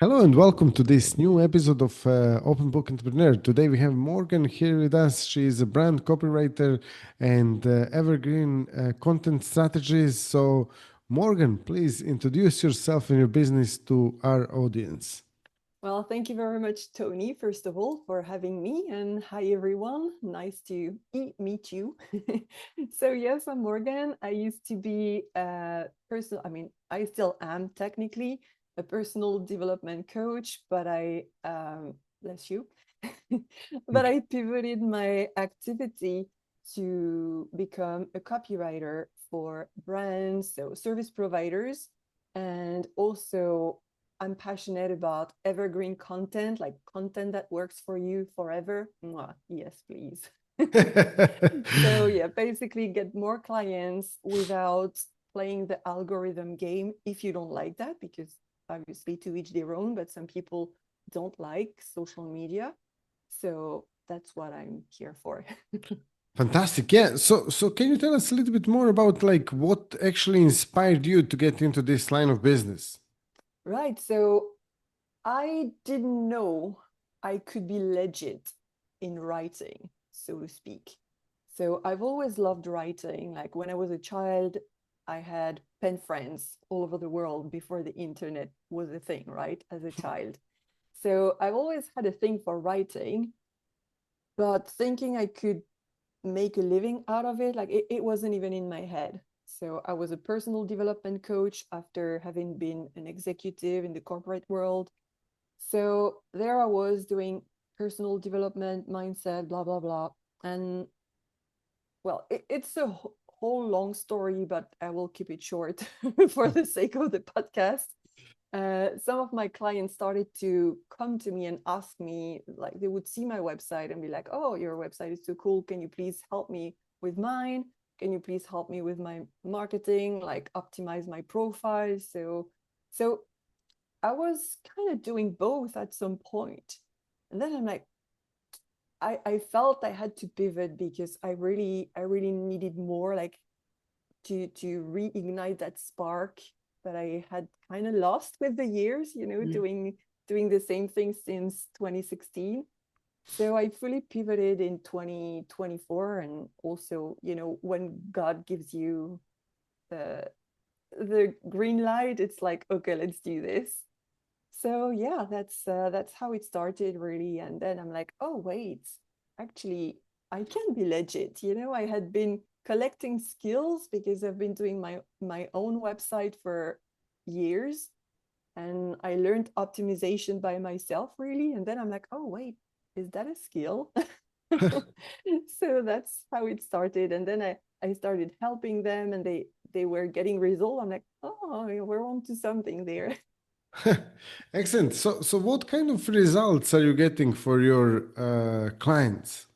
Hello and welcome to this new episode of Open Book Entrepreneur. Today we have Morgane here with us. She is a brand copywriter and Evergreen content strategist. So, Morgane, please introduce yourself and your business to our audience. Well, thank you very much, Tony, first of all, for having me. And hi, everyone. Nice to meet you. So, yes, I'm Morgane. I used to be a personal, I still am technically a personal development coach, but bless you, but Thank you. I pivoted my activity to become a copywriter for brands, so service providers, and also I'm passionate about evergreen content, like content that works for you forever. Mwah, yes, please. So yeah, basically get more clients without playing the algorithm game if you don't like that, because obviously to each their own, but some people don't like social media. So that's what I'm here for. Fantastic. Yeah. So can you tell us a little bit more about like what actually inspired you to get into this line of business? Right. So I didn't know I could be legit in writing, so to speak. So I've always loved writing. Like when I was a child, I had pen friends all over the world before the internet was a thing, right? As a child. So I've always had a thing for writing, but thinking I could make a living out of it, like it wasn't even in my head. So I was a personal development coach after having been an executive in the corporate world. So there I was doing personal development, mindset, blah, blah, blah. And well, it's a whole long story, but I will keep it short for the sake of the podcast. Some of my clients started to come to me and ask me, like, they would see my website and be like, oh, your website is so cool. Can you please help me with mine? Can you please help me with my marketing, like optimize my profile? So I was kind of doing both at some point. And then I'm like, I felt I had to pivot because I really needed more, like to reignite that spark that I had kind of lost with the years, doing the same thing since 2016. So I fully pivoted in 2024. And also, when God gives you the green light, it's like, okay, let's do this. So yeah, that's how it started really. And then I'm like, oh wait, actually I can be legit. I had been collecting skills because I've been doing my own website for years, and I learned optimization by myself really. And then I'm like, oh wait, is that a skill? So that's how it started. And then I started helping them, and they were getting results. I'm like, oh, we're on to something there. Excellent. So what kind of results are you getting for your clients?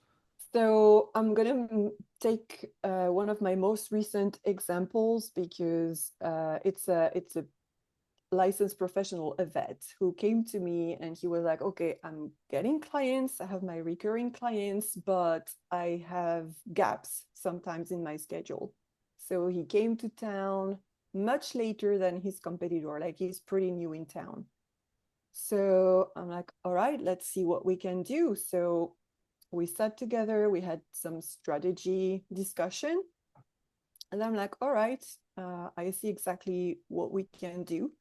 So I'm gonna take one of my most recent examples because it's a licensed professional, a vet, who came to me and he was like, okay, I'm getting clients, I have my recurring clients, but I have gaps sometimes in my schedule. So he came to town much later than his competitor, like he's pretty new in town. So I'm like, all right, let's see what we can do. So we sat together, we had some strategy discussion, and I'm like, all right, I see exactly what we can do.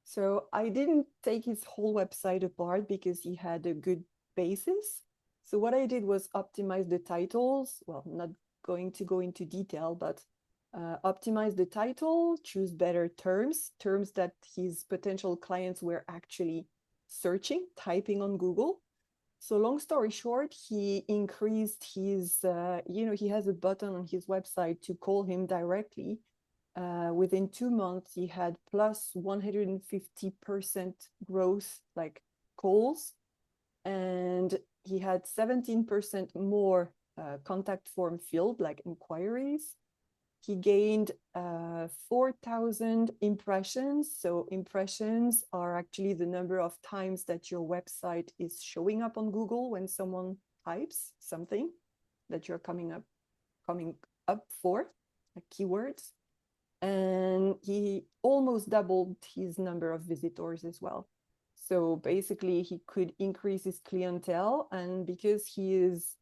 So I didn't take his whole website apart because he had a good basis. So what I did was optimize the titles. Well, not going to go into detail, but optimize the title, choose better terms that his potential clients were actually searching, typing on Google. So long story short, he increased he has a button on his website to call him directly. Within 2 months, he had plus 150% growth, like calls, and he had 17% more contact form filled, like inquiries. He gained 4,000 impressions. So impressions are actually the number of times that your website is showing up on Google when someone types something that you're coming up for, like keywords. And he almost doubled his number of visitors as well. So basically, he could increase his clientele, and because he is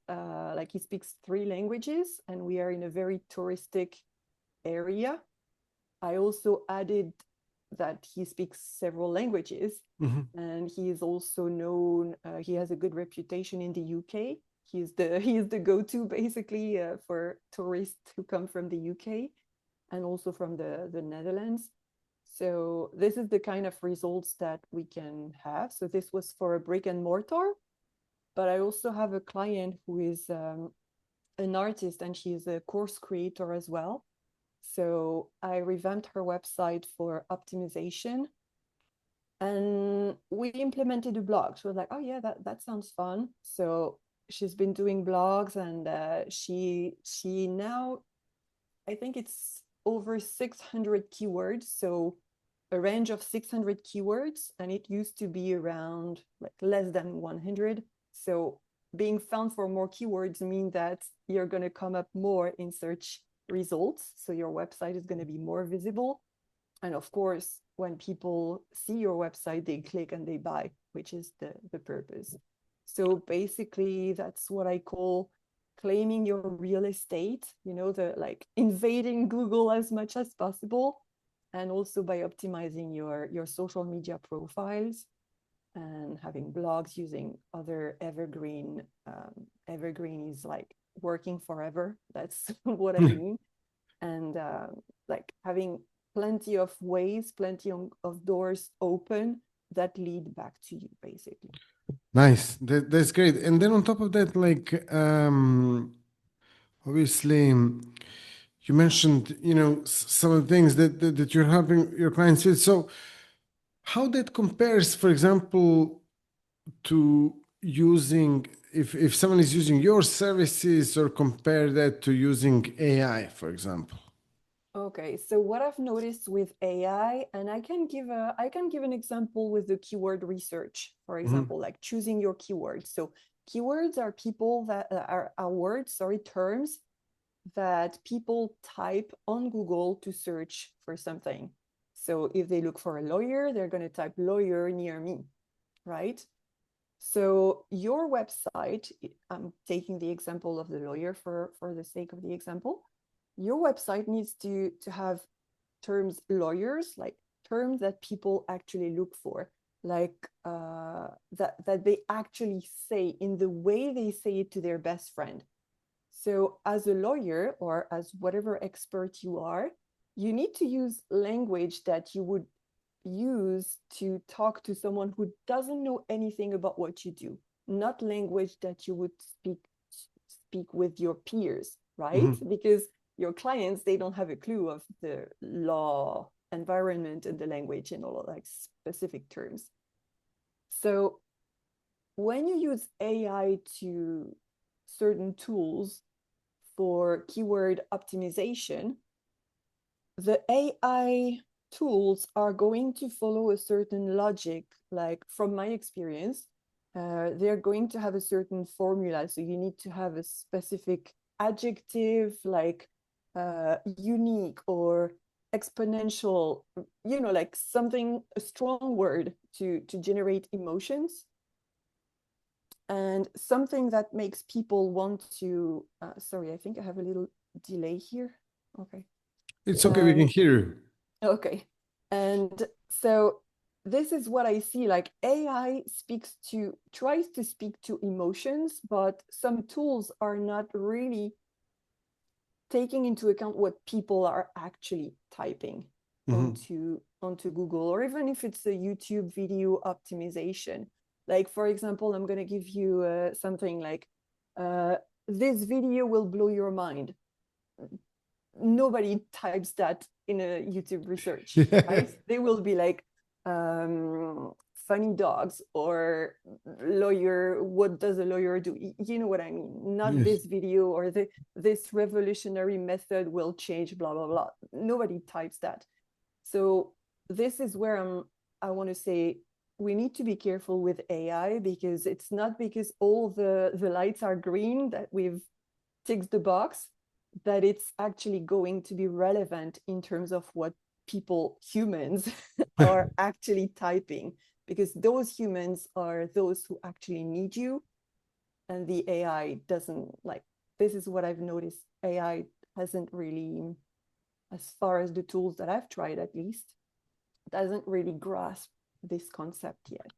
he speaks 3 languages, and we are in a very touristic area, I also added that he speaks several languages, and he is also known. He has a good reputation in the UK. He is the go-to basically for tourists who come from the UK and also from the Netherlands. So this is the kind of results that we can have. So this was for a brick and mortar, but I also have a client who is an artist, and she's a course creator as well. So I revamped her website for optimization, and we implemented a blog. She was like, "Oh yeah, that sounds fun." So she's been doing blogs, and she now, I think it's over 600 keywords. So a range of 600 keywords, and it used to be around like less than 100. So being found for more keywords mean that you're going to come up more in search results. So your website is going to be more visible. And of course, when people see your website, they click and they buy, which is the purpose. So basically, that's what I call claiming your real estate, the like invading Google as much as possible, and also by optimizing your social media profiles and having blogs using other evergreen. Evergreen is like working forever. That's what I mean. And like having plenty of ways, plenty of doors open that lead back to you, basically. Nice. That's great. And then on top of that, like obviously, you mentioned, some of the things that you're helping your clients with. So how that compares, for example, to using, if someone is using your services, or compare that to using AI, for example? Okay, so what I've noticed with AI, and I can give an example with the keyword research, for example, like choosing your keywords. So keywords are people that are words, sorry, terms that people type on Google to search for something. So if they look for a lawyer, they're going to type lawyer near me, right? So your website, I'm taking the example of the lawyer for the sake of the example. Your website needs to have terms lawyers, like terms that people actually look for, like that they actually say in the way they say it to their best friend. So as a lawyer, or as whatever expert you are, you need to use language that you would use to talk to someone who doesn't know anything about what you do, not language that you would speak with your peers, right? Because your clients, they don't have a clue of the law environment and the language and all of like specific terms. So when you use AI to certain tools for keyword optimization, the AI tools are going to follow a certain logic. Like from my experience, they're going to have a certain formula. So you need to have a specific adjective, like unique or exponential, like something, a strong word to generate emotions, and something that makes people want to, sorry, I think I have a little delay here. Okay. It's okay, we can hear you. Okay. And so this is what I see, like AI tries to speak to emotions, but some tools are not really taking into account what people are actually typing onto Google, or even if it's a YouTube video optimization. Like, for example, I'm going to give you something like, this video will blow your mind. Nobody types that in a YouTube research, right? They will be like, funny dogs, or lawyer, what does a lawyer do? You know what I mean? Not this video, or this revolutionary method will change, blah, blah, blah. Nobody types that. So this is where I want to say we need to be careful with AI, because it's not because all the lights are green that we've ticked the box, that it's actually going to be relevant in terms of what people, humans, are actually typing. because those humans are those who actually need you, and the AI doesn't, like, this is what I've noticed. AI hasn't really, as far as the tools that I've tried at least, doesn't really grasp this concept yet.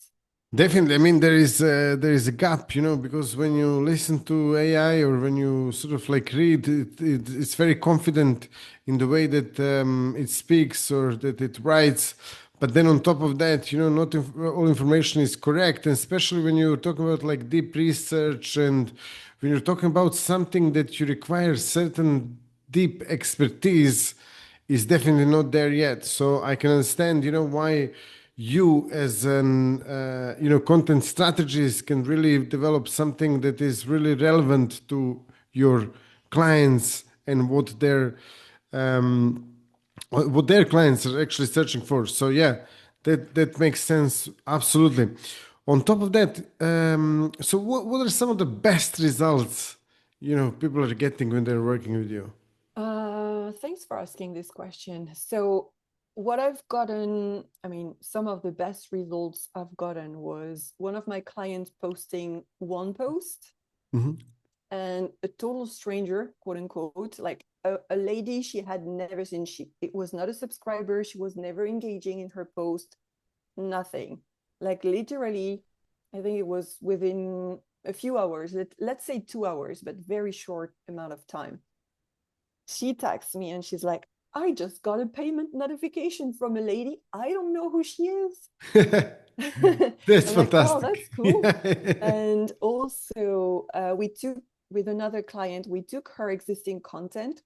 Definitely. I mean, there is a gap, because when you listen to AI or when you sort of like read it, it's very confident in the way that it speaks or that it writes. But then on top of that, not all information is correct, and especially when you're talking about like deep research and when you're talking about something that you require certain deep expertise, is definitely not there yet. So I can understand, why you as an content strategist can really develop something that is really relevant to your clients and um, what their clients are actually searching for. So yeah, that makes sense absolutely. On top of that, so what are some of the best results people are getting when they're working with you? Thanks for asking this question. So, what I've gotten, I mean, some of the best results I've gotten was one of my clients posting one post, Mhm. and a total stranger, quote unquote, like a lady she had never seen. It was not a subscriber. She was never engaging in her post, nothing. Like literally, I think it was within a few hours, let's say 2 hours, but very short amount of time. She texts me and she's like, I just got a payment notification from a lady. I don't know who she is. That's I'm like, oh, that's fantastic. cool. Yeah. And also, we took, with another client, we took her existing content.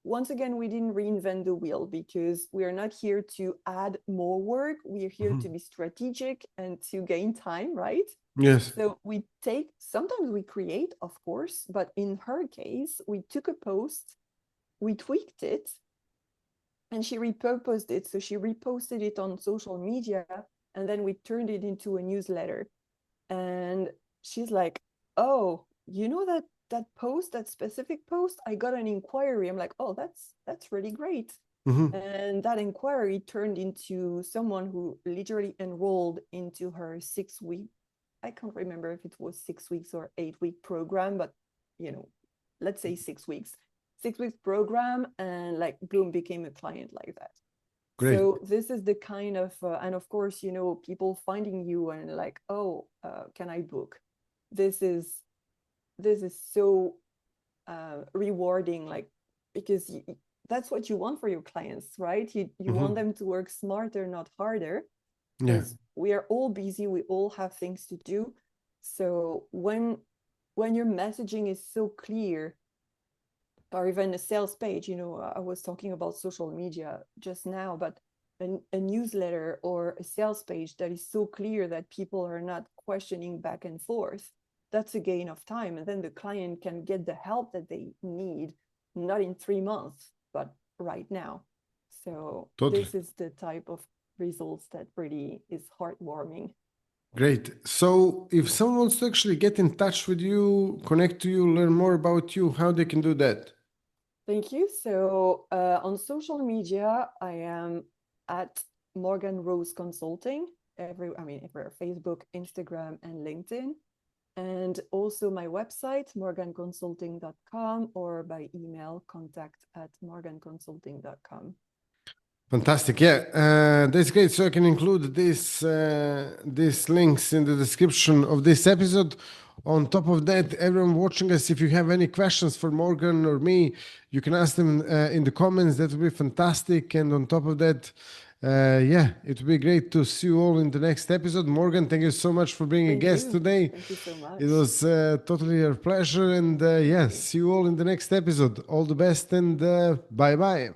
Once again, we didn't reinvent the wheel, because we are not here to add more work. We are here to Mhm. be strategic and to gain time, right? Yes. So sometimes we create, of course, but in her case, we took a post, we tweaked it, and she repurposed it. So she reposted it on social media, and then we turned it into a newsletter. And she's like, oh, that post, that specific post, I got an inquiry. I'm like, oh, that's really great. Mhm. And that inquiry turned into someone who literally enrolled into her 6 week, I can't remember if it was 6 weeks or 8 week program, but let's say 6 weeks, 6 weeks program, and like boom, became a client like that. Great. So this is the kind of and of course, people finding you and like, oh, can I book? This is this is so rewarding, like, because that's what you want for your clients, right? You want Mhm. them to work smarter, not harder, Yeah. because we are all busy, we all have things to do. So when your messaging is so clear, or even a sales page, I was talking about social media just now, but a newsletter or a sales page that is so clear that people are not questioning back and forth, that's a gain of time, and then the client can get the help that they need, not in 3 months, but right now. So Totally. this is the type of results that really is heartwarming. Great. So if someone wants to actually get in touch with you, connect to you, learn more about you, how they can do that? Thank you. So on social media, I am at Morgane Rose Consulting. Everywhere, Facebook, Instagram, and LinkedIn. And also my website, morganeconsulting.com, or by email, contact@morganeconsulting.com. Fantastic. Yeah, that's great. So I can include these links in the description of this episode. On top of that, everyone watching us, if you have any questions for Morgan or me, you can ask them in the comments. That would be fantastic. And on top of that, yeah, it would be great to see you all in the next episode. Morgan, thank you so much for being a Thank guest you. today. Thank you so It much. was totally our pleasure. And Thank yeah, you. see you all in the next episode. All the best and bye bye.